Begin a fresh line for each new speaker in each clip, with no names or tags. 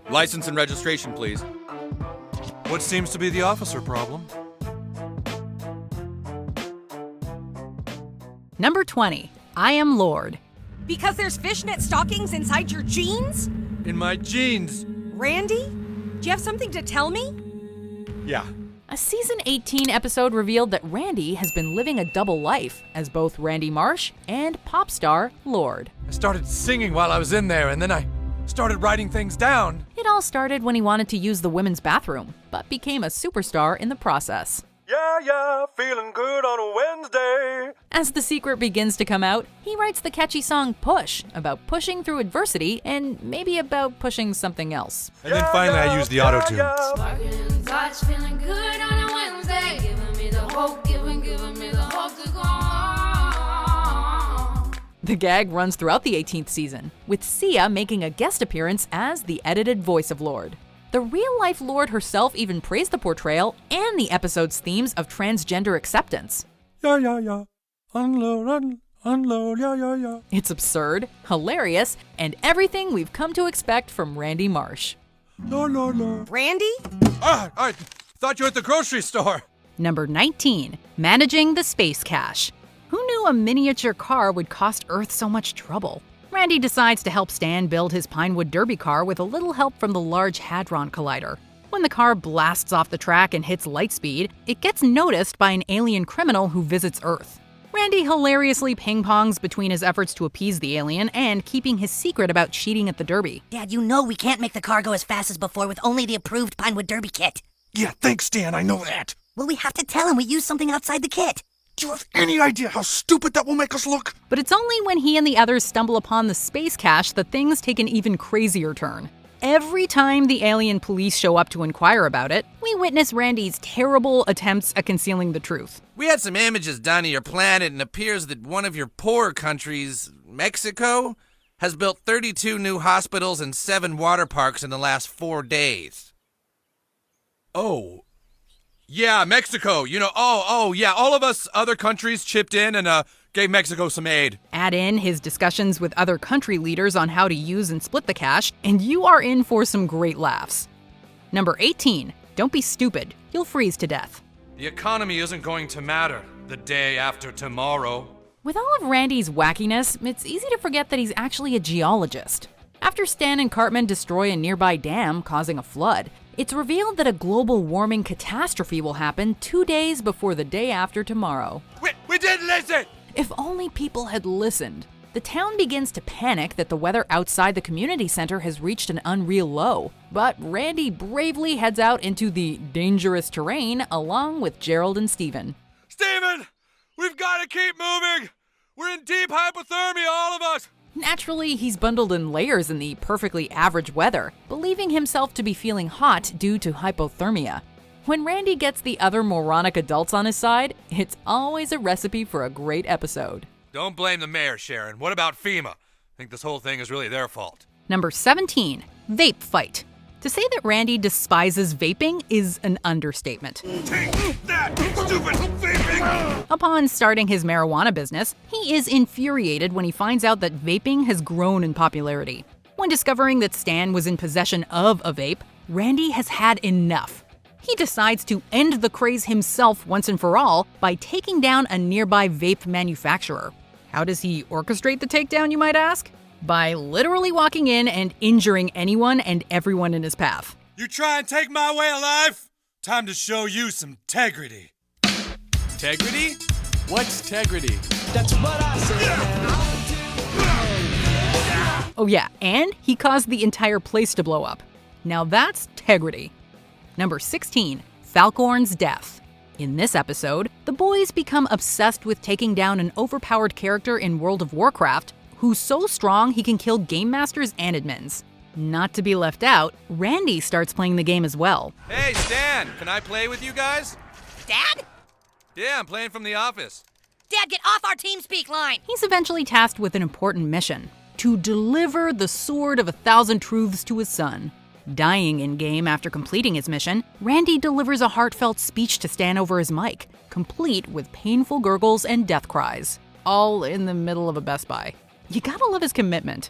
License and registration, please.
What seems to be the officer problem?
Number 20. I am Lord.
Because there's fishnet stockings inside your jeans?
In my jeans.
Randy? Do you have something to tell me?
Yeah.
A season 18 episode revealed that Randy has been living a double life as both Randy Marsh and pop star Lord.
I started singing while I was in there, and then I started writing things down.
It all started when he wanted to use the women's bathroom, but became a superstar in the process.
Yeah, feeling good on a Wednesday.
As the secret begins to come out, he writes the catchy song Push, about pushing through adversity and maybe about pushing something else.
And then finally I used the auto-tune.
Sparking in touch, feeling good on a Wednesday. Giving me the hope, giving me the hope to go on.
The gag runs throughout the 18th season, with Sia making a guest appearance as the edited voice of Lord. The real-life Lord herself even praised the portrayal and the episode's themes of transgender acceptance.
Yeah. Unload, yeah.
It's absurd, hilarious, and everything we've come to expect from Randy Marsh.
No.
Randy?
I thought you were at the grocery store.
Number 19. Managing the space cache. Who knew a miniature car would cost Earth so much trouble? Randy decides to help Stan build his Pinewood Derby car with a little help from the Large Hadron Collider. When the car blasts off the track and hits light speed, it gets noticed by an alien criminal who visits Earth. Randy hilariously ping-pongs between his efforts to appease the alien and keeping his secret about cheating at the Derby.
Dad, you know we can't make the car go as fast as before with only the approved Pinewood Derby kit.
Yeah, thanks, Stan, I know that.
Well, we have to tell him we used something outside the kit.
Do you have any idea how stupid that will make us look?
But it's only when he and the others stumble upon the space cache that things take an even crazier turn. Every time the alien police show up to inquire about it, we witness Randy's terrible attempts at concealing the truth.
We had some images done of your planet, and it appears that one of your poorer countries, Mexico, has built 32 new hospitals and 7 water parks in the last 4 days.
Oh. Yeah, Mexico. Yeah, all of us other countries chipped in and gave Mexico some aid.
Add in his discussions with other country leaders on how to use and split the cash, and you are in for some great laughs. Number 18. Don't be stupid. You'll freeze to death.
The economy isn't going to matter the day after tomorrow.
With all of Randy's wackiness, it's easy to forget that he's actually a geologist. After Stan and Cartman destroy a nearby dam, causing a flood, it's revealed that a global warming catastrophe will happen 2 days before the day after tomorrow.
We didn't listen!
If only people had listened. The town begins to panic that the weather outside the community center has reached an unreal low, but Randy bravely heads out into the dangerous terrain along with Gerald and Steven.
Steven! We've got to keep moving! We're in deep hypothermia, all of us!
Naturally, he's bundled in layers in the perfectly average weather, believing himself to be feeling hot due to hypothermia. When Randy gets the other moronic adults on his side, it's always a recipe for a great episode.
Don't blame the mayor, Sharon. What about FEMA? I think this whole thing is really their fault.
Number 17. Vape fight. To say that Randy despises vaping is an understatement.
Take that, stupid vaping!
Upon starting his marijuana business, he is infuriated when he finds out that vaping has grown in popularity. When discovering that Stan was in possession of a vape, Randy has had enough. He decides to end the craze himself once and for all by taking down a nearby vape manufacturer. How does he orchestrate the takedown, you might ask? By literally walking in and injuring anyone and everyone in his path.
You try and take my way of life? Time to show you some Tegridy.
Tegridy? What's Tegridy?
That's what I said.
Oh yeah, and he caused the entire place to blow up. Now that's Tegridy. Number 16. Falcorn's death. In this episode, the boys become obsessed with taking down an overpowered character in World of Warcraft who's so strong he can kill game masters and admins. Not to be left out, Randy starts playing the game as well.
Hey, Stan, can I play with you guys?
Dad?
Yeah, I'm playing from the office.
Dad, get off our TeamSpeak line!
He's eventually tasked with an important mission: to deliver the Sword of 1,000 Truths to his son. Dying in-game after completing his mission, Randy delivers a heartfelt speech to Stan over his mic, complete with painful gurgles and death cries, all in the middle of a Best Buy. You gotta love his commitment.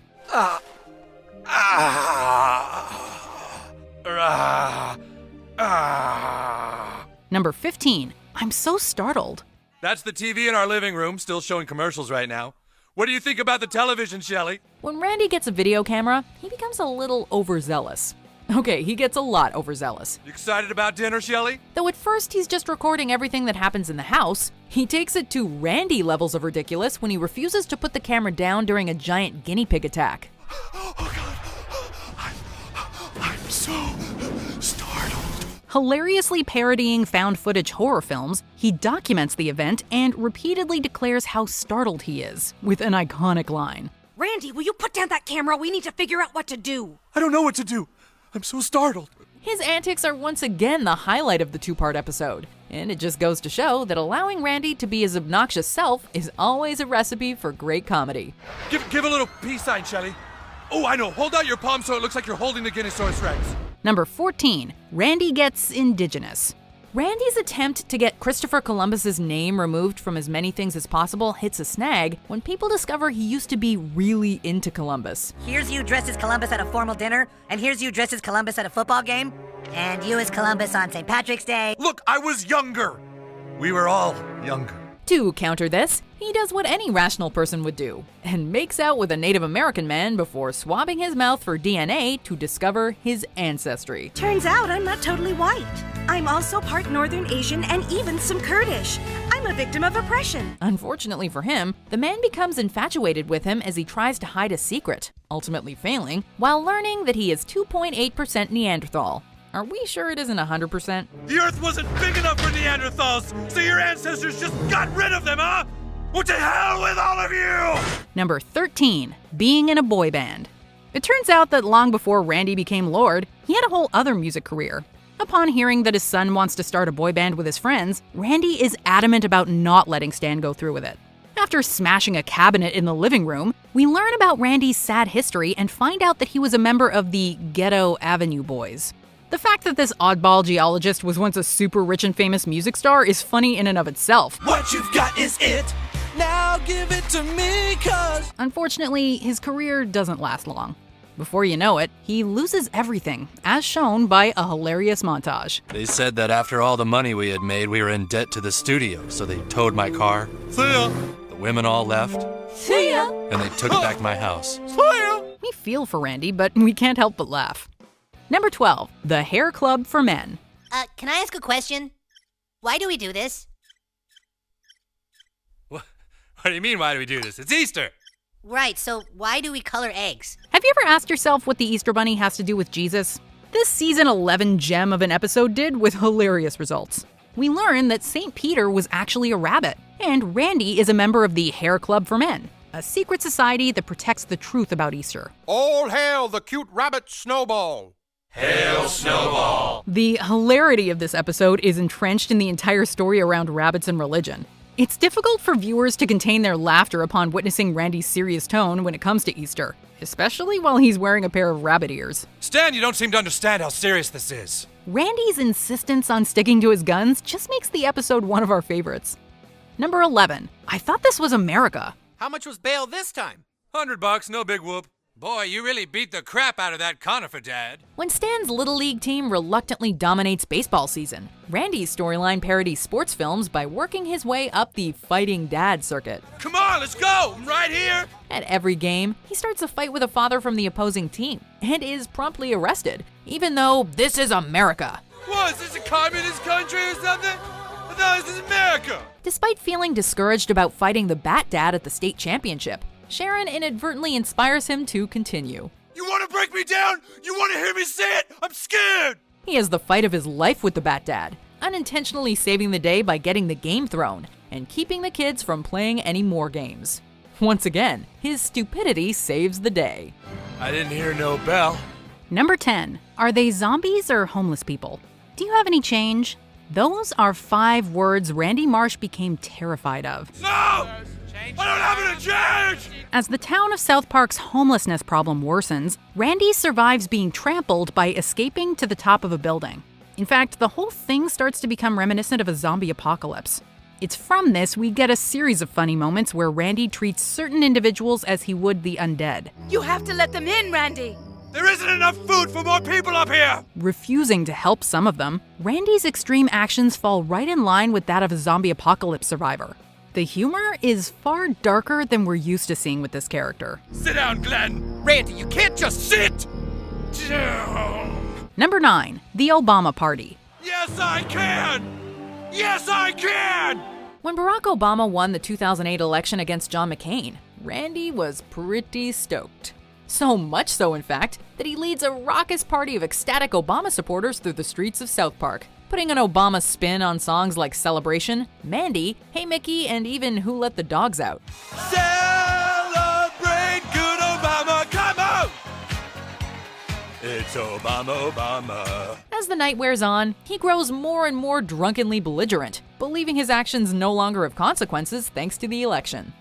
Number 15. I'm so startled.
That's the TV in our living room, still showing commercials right now. What do you think about the television, Shelley?
When Randy gets a video camera, he becomes a little overzealous. Okay, he gets a lot overzealous.
You excited about dinner, Shelley?
Though at first he's just recording everything that happens in the house, he takes it to Randy levels of ridiculous when he refuses to put the camera down during a giant guinea pig attack.
Oh, God. I'm so startled.
Hilariously parodying found footage horror films, he documents the event and repeatedly declares how startled he is, with an iconic line.
Randy, will you put down that camera? We need to figure out what to do.
I don't know what to do. I'm so startled.
His antics are once again the highlight of the two-part episode, and it just goes to show that allowing Randy to be his obnoxious self is always a recipe for great comedy.
Give a little peace sign, Shelley. Oh, I know. Hold out your palm so it looks like you're holding the Guineasaurus Rex.
Number 14. Randy gets indigenous. Randy's attempt to get Christopher Columbus's name removed from as many things as possible hits a snag when people discover he used to be really into Columbus.
Here's you dressed as Columbus at a formal dinner, and here's you dressed as Columbus at a football game, and you as Columbus on St. Patrick's Day.
Look, I was younger. We were all younger.
To counter this, he does what any rational person would do, and makes out with a Native American man before swabbing his mouth for DNA to discover his ancestry.
Turns out I'm not totally white. I'm also part Northern Asian and even some Kurdish. I'm a victim of oppression.
Unfortunately for him, the man becomes infatuated with him as he tries to hide a secret, ultimately failing, while learning that he is 2.8% Neanderthal. Are we sure it isn't 100%?
The Earth wasn't big enough for Neanderthals, so your ancestors just got rid of them, huh? What the hell with all of you?
Number 13. Being in a boy band. It turns out that long before Randy became Lord, he had a whole other music career. Upon hearing that his son wants to start a boy band with his friends, Randy is adamant about not letting Stan go through with it. After smashing a cabinet in the living room, we learn about Randy's sad history and find out that he was a member of the Ghetto Avenue Boys. The fact that this oddball geologist was once a super rich and famous music star is funny in and of itself.
What you've got is it. Now give it to me, cause.
Unfortunately, his career doesn't last long. Before you know it, he loses everything, as shown by a hilarious montage.
They said that after all the money we had made, we were in debt to the studio, so they towed my car.
See ya.
The women all left.
See ya!
And they took it back to my house.
See ya.
We feel for Randy, but we can't help but laugh. Number 12. The Hare Club for Men.
Can I ask a question? Why do we do this?
What do you mean, why do we do this? It's Easter!
Right, so why do we color eggs?
Have you ever asked yourself what the Easter Bunny has to do with Jesus? This season 11 gem of an episode did with hilarious results. We learn that St. Peter was actually a rabbit, and Randy is a member of the Hare Club for Men, a secret society that protects the truth about Easter.
All hail the cute rabbit Snowball!
Hail Snowball!
The hilarity of this episode is entrenched in the entire story around rabbits and religion. It's difficult for viewers to contain their laughter upon witnessing Randy's serious tone when it comes to Easter, especially while he's wearing a pair of rabbit ears.
Stan, you don't seem to understand how serious this is.
Randy's insistence on sticking to his guns just makes the episode one of our favorites. Number 11. I thought this was America.
How much was bail this time?
$100, no big whoop.
Boy, you really beat the crap out of that conifer, Dad.
When Stan's Little League team reluctantly dominates baseball season, Randy's storyline parodies sports films by working his way up the fighting dad circuit.
Come on, let's go! I'm right here!
At every game, he starts a fight with a father from the opposing team and is promptly arrested, even though this is America.
What, is this a communist country or something? I thought this is America!
Despite feeling discouraged about fighting the Bat Dad at the state championship, Sharon inadvertently inspires him to continue.
You want to break me down? You want to hear me say it? I'm scared!
He has the fight of his life with the Bat Dad, unintentionally saving the day by getting the game thrown and keeping the kids from playing any more games. Once again, his stupidity saves the day.
I didn't hear no bell.
Number 10. Are they zombies or homeless people? Do you have any change? Those are 5 words Randy Marsh became terrified of.
No! I don't have any change!
As the town of South Park's homelessness problem worsens, Randy survives being trampled by escaping to the top of a building. In fact, the whole thing starts to become reminiscent of a zombie apocalypse. It's from this we get a series of funny moments where Randy treats certain individuals as he would the undead.
You have to let them in, Randy.
There isn't enough food for more people up here!
Refusing to help some of them, Randy's extreme actions fall right in line with that of a zombie apocalypse survivor. The humor is far darker than we're used to seeing with this character.
Sit down, Glenn! Randy, you can't just sit down!
Number 9, The Obama Party.
Yes, I can! Yes, I can!
When Barack Obama won the 2008 election against John McCain, Randy was pretty stoked. So much so, in fact, that he leads a raucous party of ecstatic Obama supporters through the streets of South Park, putting an Obama spin on songs like Celebration, Mandy, Hey Mickey, and even Who Let the Dogs Out.
Celebrate good Obama, come on! It's Obama, Obama.
As the night wears on, he grows more and more drunkenly belligerent, believing his actions no longer have consequences thanks to the election.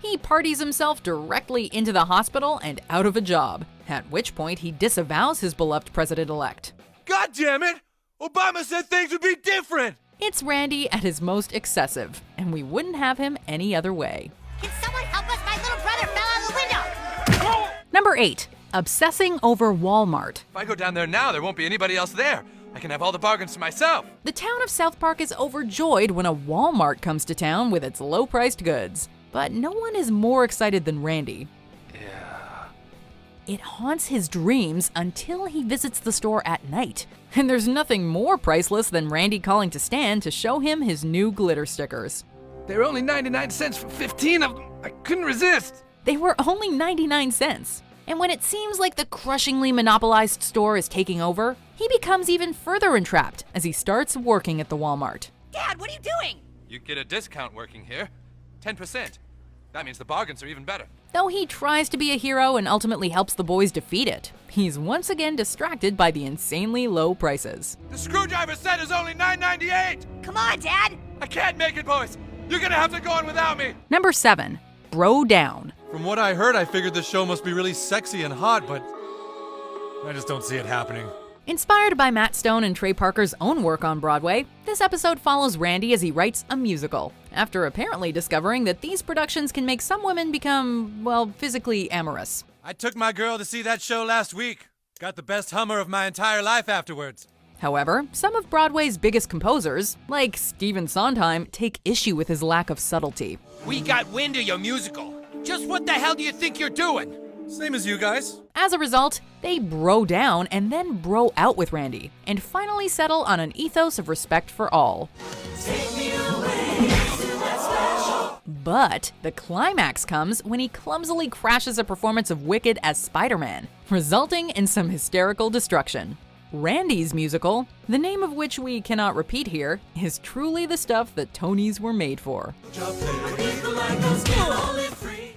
He parties himself directly into the hospital and out of a job, at which point he disavows his beloved president-elect.
God damn it! Obama said things would be different!
It's Randy at his most excessive, and we wouldn't have him any other way.
Can someone help us? My little brother fell out of the window!
Number 8, obsessing over Wal-Mart.
If I go down there now, there won't be anybody else there. I can have all the bargains to myself.
The town of South Park is overjoyed when a Wal-Mart comes to town with its low-priced goods. But no one is more excited than Randy.
Yeah.
It haunts his dreams until he visits the store at night. And there's nothing more priceless than Randy calling to Stan to show him his new glitter stickers.
They were only 99 cents for 15 of them. I couldn't resist.
They were only 99 cents. And when it seems like the crushingly monopolized store is taking over, he becomes even further entrapped as he starts working at the Walmart.
Dad, what are you doing?
You get a discount working here. 10%. That means the bargains are even better.
Though he tries to be a hero and ultimately helps the boys defeat it, he's once again distracted by the insanely low prices.
The screwdriver set is only $9.98!
Come on, Dad!
I can't make it, boys! You're gonna have to go on without me!
Number 7, Bro Down.
From what I heard, I figured this show must be really sexy and hot, but I just don't see it happening.
Inspired by Matt Stone and Trey Parker's own work on Broadway, this episode follows Randy as he writes a musical, after apparently discovering that these productions can make some women become, well, physically amorous.
I took my girl to see that show last week. Got the best Hummer of my entire life afterwards.
However, some of Broadway's biggest composers, like Stephen Sondheim, take issue with his lack of subtlety.
We got wind of your musical. Just what the hell do you think you're doing?
Same as you guys.
As a result, they bro down and then bro out with Randy, and finally settle on an ethos of respect for all. But the climax comes when he clumsily crashes a performance of Wicked as Spider-Man, resulting in some hysterical destruction. Randy's musical, the name of which we cannot repeat here, is truly the stuff that Tonys were made for.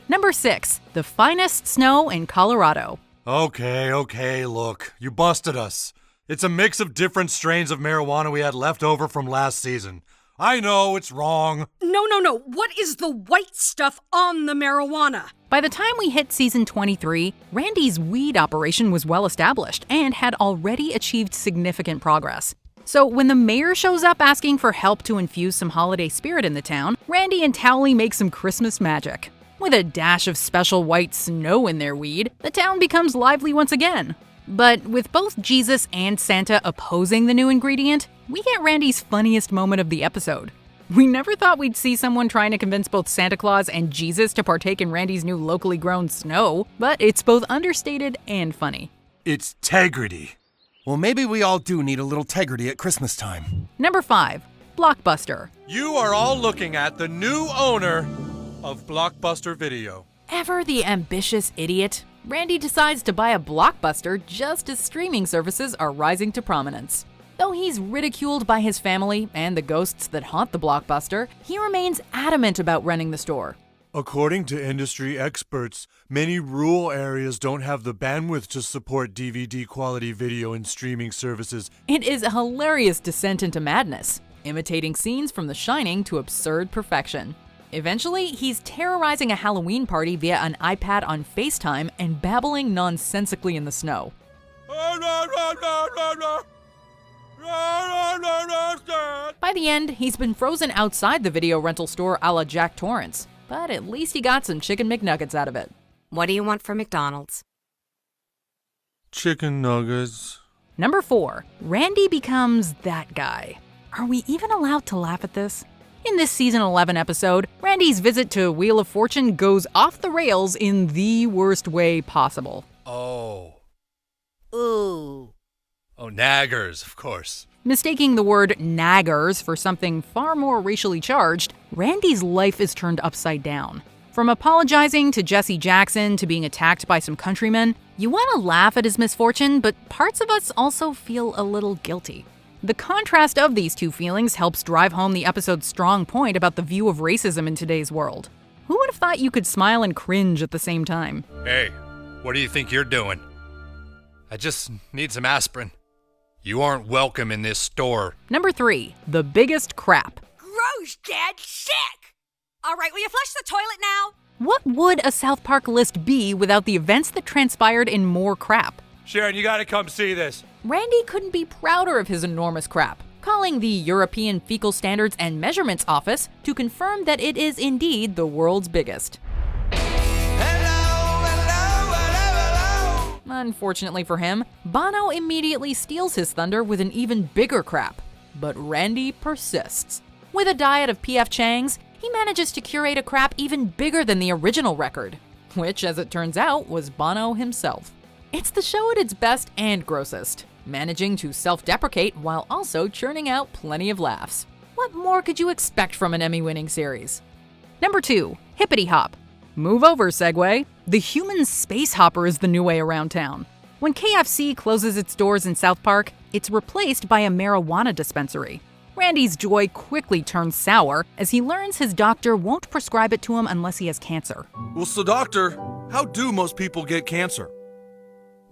Number 6, the finest snow in Colorado.
Okay, look. You busted us. It's a mix of different strains of marijuana we had left over from last season. I know, it's wrong.
No. What is the white stuff on the marijuana?
By the time we hit season 23, Randy's weed operation was well established and had already achieved significant progress. So when the mayor shows up asking for help to infuse some holiday spirit in the town, Randy and Towley make some Christmas magic. With a dash of special white snow in their weed, the town becomes lively once again. But with both Jesus and Santa opposing the new ingredient, we get Randy's funniest moment of the episode. We never thought we'd see someone trying to convince both Santa Claus and Jesus to partake in Randy's new locally grown snow, but it's both understated and funny.
It's Tegridy. Well, maybe we all do need a little Tegridy at Christmas time.
Number 5, Blockbuster.
You are all looking at the new owner of Blockbuster Video.
Ever the ambitious idiot, Randy decides to buy a Blockbuster just as streaming services are rising to prominence. Though he's ridiculed by his family and the ghosts that haunt the Blockbuster, he remains adamant about running the store.
According to industry experts, many rural areas don't have the bandwidth to support DVD quality video and streaming services.
It is a hilarious descent into madness, imitating scenes from The Shining to absurd perfection. Eventually, he's terrorizing a Halloween party via an iPad on FaceTime and babbling nonsensically in the snow. By the end, he's been frozen outside the video rental store a la Jack Torrance, but at least he got some chicken McNuggets out of it.
What do you want for McDonald's?
Chicken nuggets.
Number 4, Randy becomes that guy. Are we even allowed to laugh at this? In this season 11 episode, Randy's visit to Wheel of Fortune goes off the rails in the worst way possible.
Oh.
Ooh.
Oh, naggers, of course.
Mistaking the word naggers for something far more racially charged, Randy's life is turned upside down. From apologizing to Jesse Jackson to being attacked by some countrymen, you want to laugh at his misfortune, but parts of us also feel a little guilty. The contrast of these two feelings helps drive home the episode's strong point about the view of racism in today's world. Who would have thought you could smile and cringe at the same time?
Hey, what do you think you're doing? I just need some aspirin. You aren't welcome in this store.
Number 3, the biggest crap.
Gross, Dad. Sick! All right, will you flush the toilet now?
What would a South Park list be without the events that transpired in more crap?
Sharon, you gotta come see this.
Randy couldn't be prouder of his enormous crap, calling the European Fecal Standards and Measurements Office to confirm that it is indeed the world's biggest. Unfortunately for him, Bono immediately steals his thunder with an even bigger crap. But Randy persists. With a diet of P.F. Chang's, he manages to curate a crap even bigger than the original record, which, as it turns out, was Bono himself. It's the show at its best and grossest, managing to self-deprecate while also churning out plenty of laughs. What more could you expect from an Emmy-winning series? Number 2, Hippity Hop. Move over, Segway. The human space hopper is the new way around town. When KFC closes its doors in South Park, it's replaced by a marijuana dispensary. Randy's joy quickly turns sour as he learns his doctor won't prescribe it to him unless he has cancer.
Well, so doctor, how do most people get cancer?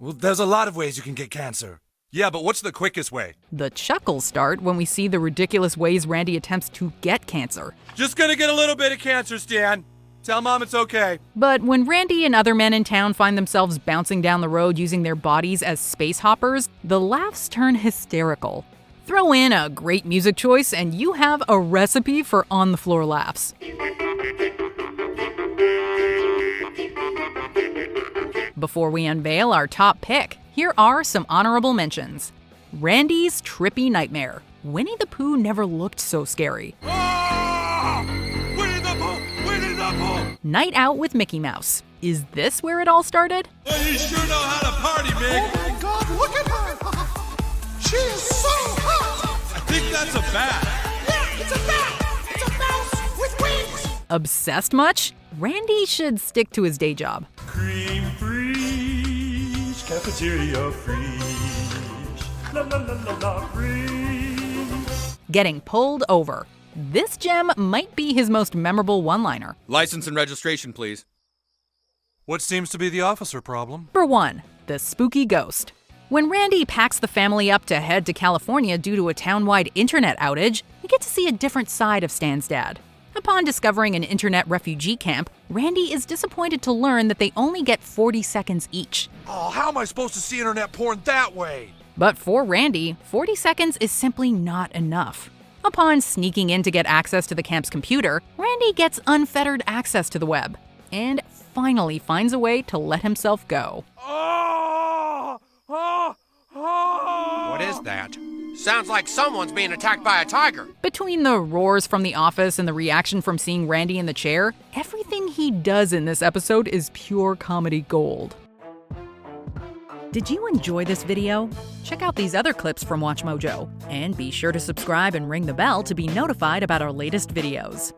Well, there's a lot of ways you can get cancer. Yeah, but what's the quickest way?
The chuckles start when we see the ridiculous ways Randy attempts to get cancer.
Just gonna get a little bit of cancer, Stan. Tell Mom it's okay.
But when Randy and other men in town find themselves bouncing down the road using their bodies as space hoppers, the laughs turn hysterical. Throw in a great music choice and you have a recipe for on-the-floor laughs. Before we unveil our top pick, here are some honorable mentions. Randy's Trippy Nightmare. Winnie the Pooh never looked so scary.
Oh! Winnie the Pooh! Winnie the Pooh!
Night Out with Mickey Mouse. Is this where it all started?
Well, you sure know how to party, Mick.
Oh my God, look at her! She is so hot!
I think that's a bat.
Yeah, it's a bat! It's a mouse with wings!
Obsessed much? Randy should stick to his day job.
Cream free, cafeteria free, la la la la la free.
Getting pulled over. This gem might be his most memorable one-liner.
License and registration, please.
What seems to be the officer problem?
Number 1, the spooky ghost. When Randy packs the family up to head to California due to a town-wide internet outage, we get to see a different side of Stan's dad. Upon discovering an internet refugee camp, Randy is disappointed to learn that they only get 40 seconds each.
Oh, how am I supposed to see internet porn that way?
But for Randy, 40 seconds is simply not enough. Upon sneaking in to get access to the camp's computer, Randy gets unfettered access to the web, and finally finds a way to let himself go.
What is that? Sounds like someone's being attacked by a tiger.
Between the roars from the office and the reaction from seeing Randy in the chair, everything he does in this episode is pure comedy gold. Did you enjoy this video? Check out these other clips from WatchMojo, and be sure to subscribe and ring the bell to be notified about our latest videos.